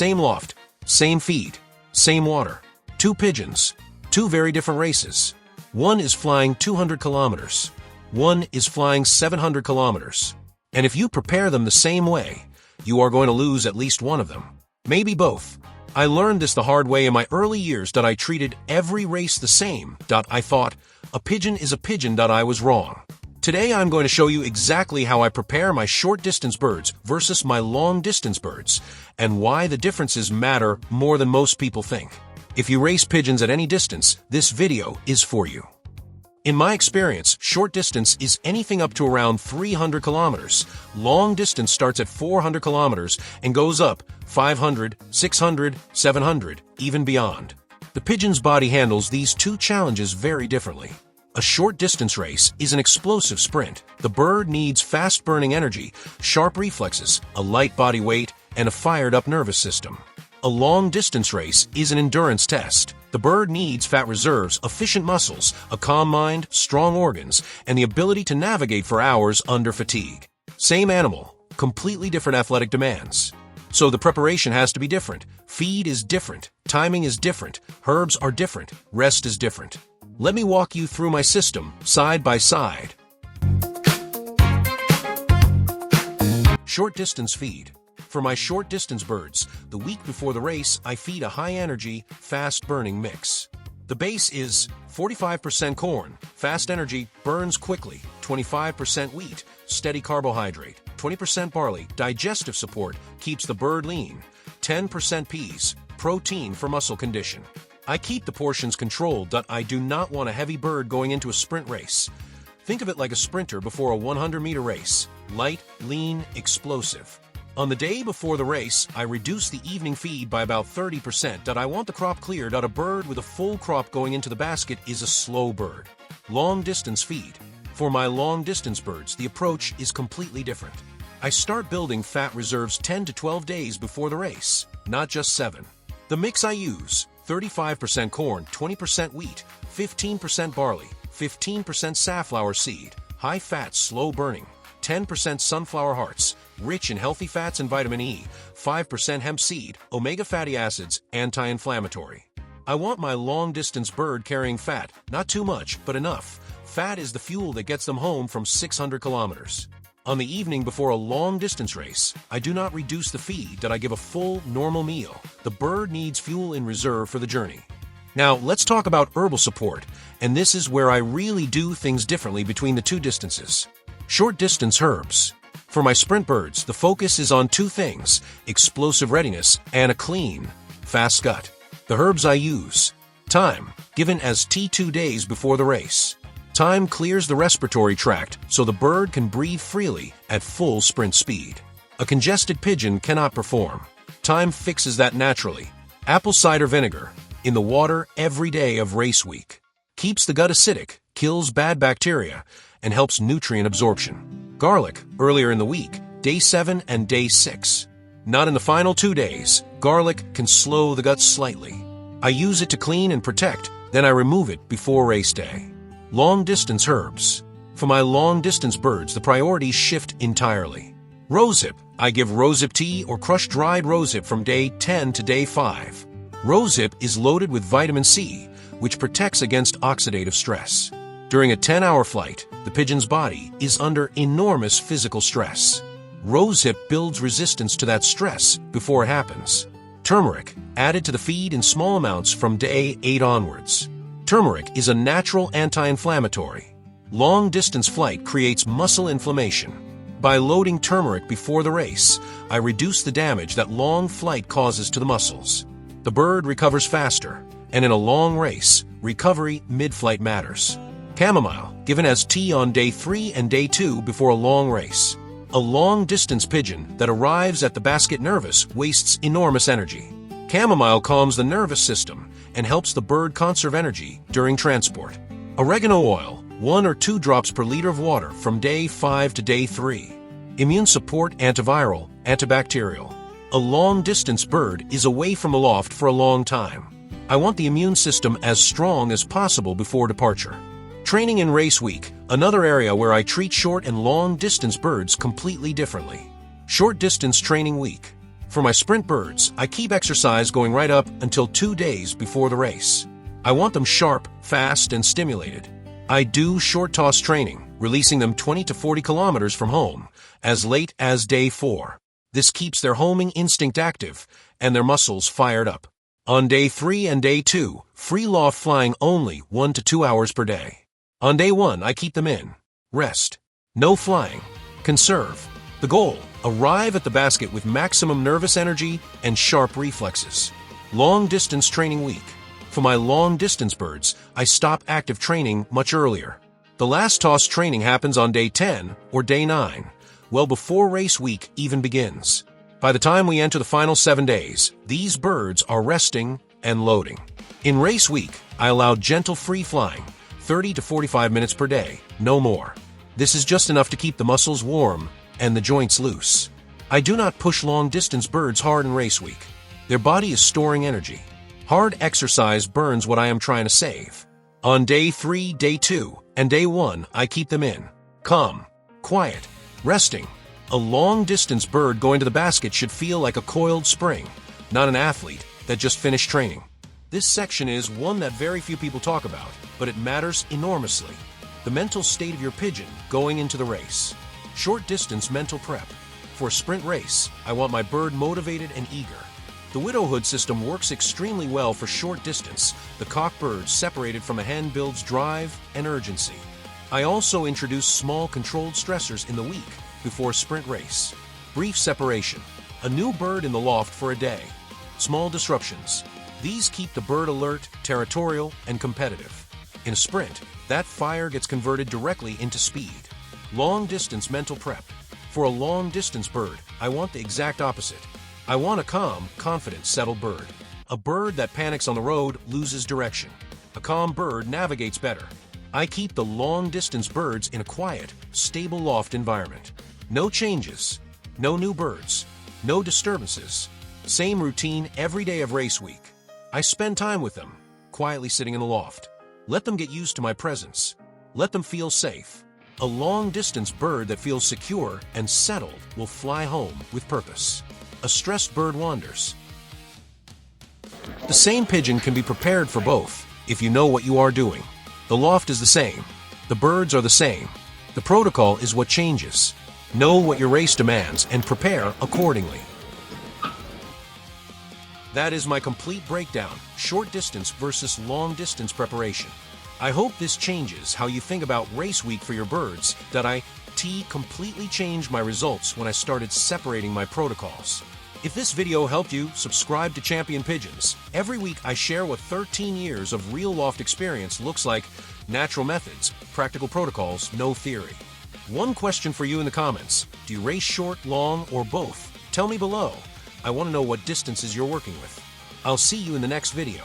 Same loft, same feed, same water. Two pigeons, two very different races. One is flying 200 kilometers. One is flying 700 kilometers. And if you prepare them the same way, you are going to lose at least one of them. Maybe both. I learned this the hard way in my early years that I treated every race the same. I thought, a pigeon is a pigeon. I was wrong. Today I'm going to show you exactly how I prepare my short-distance birds versus my long-distance birds, and why the differences matter more than most people think. If you race pigeons at any distance, this video is for you. In my experience, short distance is anything up to around 300 kilometers. Long distance starts at 400 kilometers and goes up 500, 600, 700, even beyond. The pigeon's body handles these two challenges very differently. A short-distance race is an explosive sprint. The bird needs fast-burning energy, sharp reflexes, a light body weight, and a fired-up nervous system. A long-distance race is an endurance test. The bird needs fat reserves, efficient muscles, a calm mind, strong organs, and the ability to navigate for hours under fatigue. Same animal, completely different athletic demands. So the preparation has to be different. Feed is different. Timing is different. Herbs are different. Rest is different. Let me walk you through my system, side by side. Short-distance feed. For my short-distance birds, the week before the race, I feed a high-energy, fast-burning mix. The base is 45% corn, fast energy, burns quickly, 25% wheat, steady carbohydrate, 20% barley, digestive support, keeps the bird lean, 10% peas, protein for muscle condition. I keep the portions controlled. I do not want a heavy bird going into a sprint race. Think of it like a sprinter before a 100-meter race. Light, lean, explosive. On the day before the race, I reduce the evening feed by about 30%. I want the crop cleared. A bird with a full crop going into the basket is a slow bird. Long-distance feed. For my long-distance birds, the approach is completely different. I start building fat reserves 10 to 12 days before the race, not just 7. The mix I use: 35% corn, 20% wheat, 15% barley, 15% safflower seed, high-fat, slow-burning, 10% sunflower hearts, rich in healthy fats and vitamin E, 5% hemp seed, omega fatty acids, anti-inflammatory. I want my long-distance bird carrying fat, not too much, but enough. Fat is the fuel that gets them home from 600 kilometers. On the evening before a long-distance race, I do not reduce the feed. I give a full, normal meal. The bird needs fuel in reserve for the journey. Now, let's talk about herbal support, and this is where I really do things differently between the two distances. Short-distance herbs. For my sprint birds, the focus is on two things: explosive readiness and a clean, fast gut. The herbs I use: thyme, given as tea 2 days before the race. Thyme clears the respiratory tract so the bird can breathe freely at full sprint speed. A congested pigeon cannot perform. Thyme fixes that naturally. Apple cider vinegar, in the water every day of race week. Keeps the gut acidic, kills bad bacteria, and helps nutrient absorption. Garlic, earlier in the week, day 7 and day 6. Not in the final 2 days. Garlic can slow the gut slightly. I use it to clean and protect, then I remove it before race day. Long-distance herbs. For my long-distance birds, the priorities shift entirely. Rosehip. I give rosehip tea or crushed dried rosehip from day 10 to day 5. Rosehip is loaded with vitamin C, which protects against oxidative stress. During a 10-hour flight, the pigeon's body is under enormous physical stress. Rosehip builds resistance to that stress before it happens. Turmeric, added to the feed in small amounts from day 8 onwards. Turmeric is a natural anti-inflammatory. Long-distance flight creates muscle inflammation. By loading turmeric before the race, I reduce the damage that long flight causes to the muscles. The bird recovers faster, and in a long race, recovery mid-flight matters. Chamomile, given as tea on day 3 and day 2 before a long race. A long-distance pigeon that arrives at the basket nervous wastes enormous energy. Chamomile calms the nervous system and helps the bird conserve energy during transport. Oregano oil, 1 or 2 drops per liter of water from day 5 to day 3. Immune support: antiviral, antibacterial. A long-distance bird is away from the loft for a long time. I want the immune system as strong as possible before departure. Training in race week, another area where I treat short and long-distance birds completely differently. Short-distance training week. For my sprint birds, I keep exercise going right up until 2 days before the race. I want them sharp, fast, and stimulated. I do short toss training, releasing them 20 to 40 kilometers from home, as late as day 4. This keeps their homing instinct active and their muscles fired up. On day 3 and day 2, free loft flying only 1 to 2 hours per day. On day 1, I keep them in. Rest. No flying. Conserve. The goal: arrive at the basket with maximum nervous energy and sharp reflexes. Long-distance training week. For my long-distance birds, I stop active training much earlier. The last toss training happens on day 10 or day 9, well before race week even begins. By the time we enter the final 7 days, these birds are resting and loading. In race week, I allow gentle free flying, 30 to 45 minutes per day, no more. This is just enough to keep the muscles warm and the joints loose. I do not push long-distance birds hard in race week. Their body is storing energy. Hard exercise burns what I am trying to save. On day 3, day 2, and day 1, I keep them in. Calm, quiet, resting. A long-distance bird going to the basket should feel like a coiled spring, not an athlete that just finished training. This section is one that very few people talk about, but it matters enormously. The mental state of your pigeon going into the race. Short-distance mental prep. For a sprint race, I want my bird motivated and eager. The widowhood system works extremely well for short distance. The cock bird separated from a hen builds drive and urgency. I also introduce small controlled stressors in the week before sprint race. Brief separation. A new bird in the loft for a day. Small disruptions. These keep the bird alert, territorial, and competitive. In a sprint, that fire gets converted directly into speed. Long-distance mental prep. For a long-distance bird, I want the exact opposite. I want a calm, confident, settled bird. A bird that panics on the road loses direction. A calm bird navigates better. I keep the long-distance birds in a quiet, stable loft environment. No changes, no new birds, no disturbances. Same routine every day of race week. I spend time with them, quietly sitting in the loft. Let them get used to my presence. Let them feel safe. A long-distance bird that feels secure and settled will fly home with purpose. A stressed bird wanders. The same pigeon can be prepared for both if you know what you are doing. The loft is the same. The birds are the same. The protocol is what changes. Know what your race demands and prepare accordingly. That is my complete breakdown, short distance versus long distance preparation. I hope this changes how you think about race week for your birds. Completely changed my results when I started separating my protocols. If this video helped you, subscribe to Champion Pigeons. Every week I share what 13 years of real loft experience looks like: natural methods, practical protocols, no theory. One question for you in the comments: do you race short, long, or both? Tell me below. I want to know what distances you're working with. I'll see you in the next video.